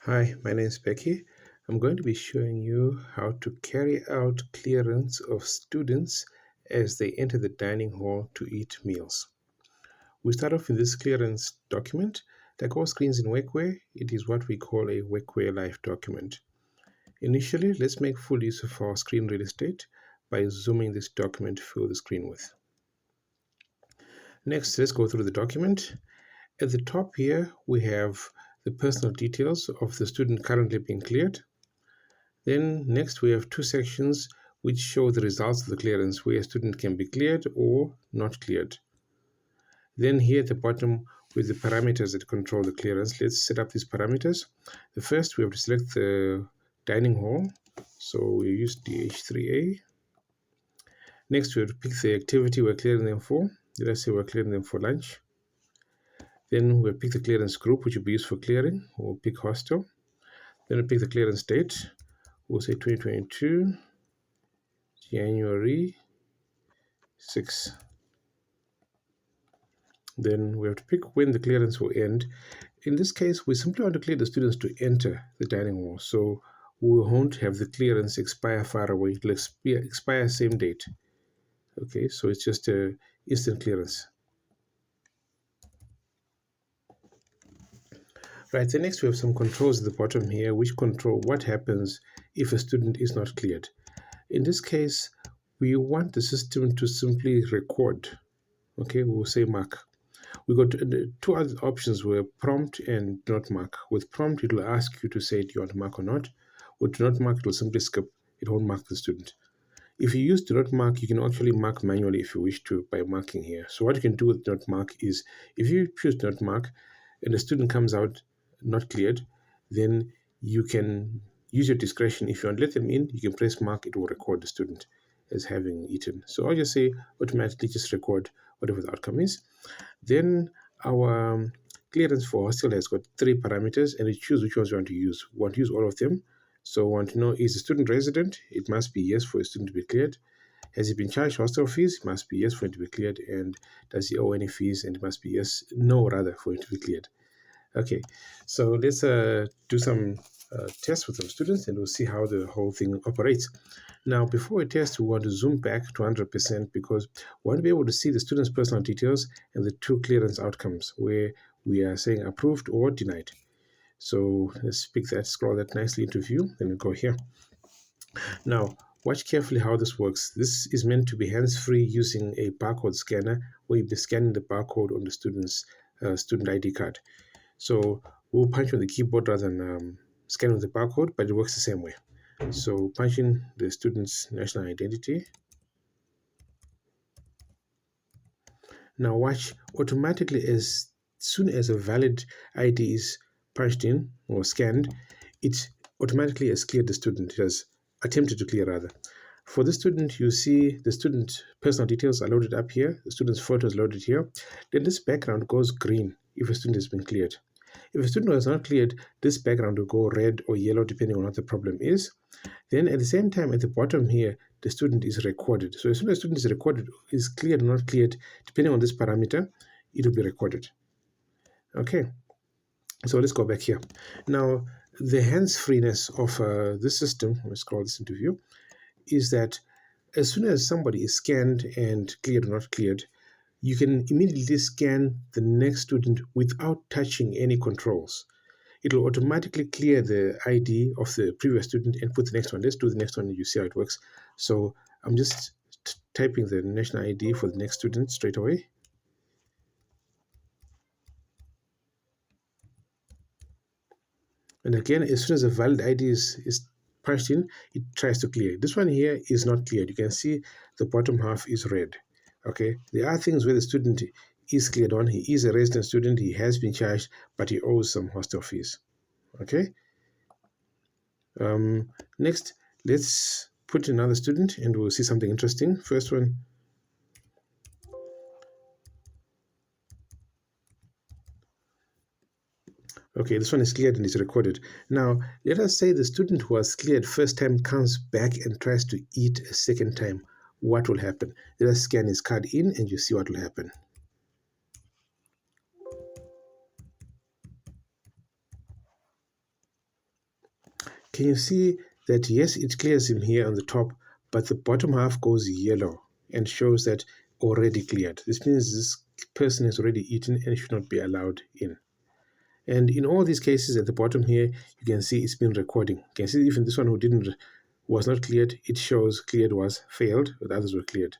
Hi, my name is Becky. I'm going to be showing you how to carry out clearance of students as they enter the dining hall to eat meals. We start off in this clearance document. Like all screens in Wekware, it is what we call a Wekware Live document. Initially, let's make full use of our screen real estate by zooming this document to fill the screen with. Next, let's go through the document. At the top here, we have the personal details of the student currently being cleared. Then next we have two sections which show the results of the clearance where a student can be cleared or not cleared. Then here at the bottom with the parameters that control the clearance, let's set up these parameters. The first we have to select the dining hall. So we use DH3A. Next we have to pick the activity we're clearing them for. Let's say we're clearing them for lunch. Then we'll pick the clearance group which will be used for clearing. We'll pick hostel. Then we'll pick the clearance date. We'll say 2022. January 6. Then we have to pick when the clearance will end. In this case, we simply want to clear the students to enter the dining hall. So we won't have the clearance expire far away. It will expire same date. Okay, so it's just a instant clearance. Right, then next we have some controls at the bottom here which control what happens if a student is not cleared. In this case, we want the system to simply record. Okay, we'll say mark. We got two other options were prompt and do not mark. With prompt, it will ask you to say, do you want to mark or not? With do not mark, it will simply skip. It won't mark the student. If you use do not mark, you can actually mark manually if you wish to by marking here. So what you can do with do not mark is, if you choose do not mark and the student comes out not cleared, then you can use your discretion. If you want to let them in, you can press mark, it will record the student as having eaten. So I'll just say automatically just record whatever the outcome is. Then our clearance for hostel has got three parameters and we choose which ones we want to use. We want to use all of them. So we want to know, is the student resident? It must be yes for a student to be cleared. Has he been charged hostel fees? It must be yes for him to be cleared. And does he owe any fees? And it must be yes, no rather, for him to be cleared. Okay, so let's do some tests with some students and we'll see how the whole thing operates. Now, before we test, we want to zoom back to 100% because we want to be able to see the student's personal details and the two clearance outcomes where we are saying approved or denied. So let's pick that, scroll that nicely into view, and we'll go here. Now, watch carefully how this works. This is meant to be hands-free using a barcode scanner where you'll be scanning the barcode on the student's student ID card. So we'll punch on the keyboard rather than scan with the barcode, but it works the same way. So punch in the student's national identity. Now watch, automatically as soon as a valid ID is punched in or scanned, it automatically has cleared the student. It has attempted to clear rather. For the student, you see the student personal details are loaded up here. The student's photo is loaded here. Then this background goes green if a student has been cleared. If a student was not cleared, this background will go red or yellow depending on what the problem is. Then at the same time, at the bottom here, the student is recorded. So as soon as the student is recorded, is cleared or not cleared, depending on this parameter, it will be recorded. Okay, so let's go back here. Now, the hands-freeness of this system, let me scroll this into view, is that as soon as somebody is scanned and cleared or not cleared, you can immediately scan the next student without touching any controls. It will automatically clear the ID of the previous student and put the next one. Let's do the next one and you see how it works. So I'm just typing the national ID for the next student straight away. And again, as soon as a valid ID is punched in, it tries to clear. This one here is not cleared. You can see the bottom half is red. Okay, there are things where the student is cleared on. He is a resident student. He has been charged, but he owes some hostel fees. Okay. Next, let's put another student and we'll see something interesting. First one. Okay, this one is cleared and is recorded. Now, let us say the student who was cleared first time comes back and tries to eat a second time. What will happen? Let us scan his card in and you see what will happen. can you see that yes, it clears him here on the top, but the bottom half goes yellow and shows that already cleared. This means this person has already eaten and should not be allowed in. And in all these cases at the bottom here, you can see it's been recording. You can see even this one who was not cleared, it shows cleared was failed, but others were cleared.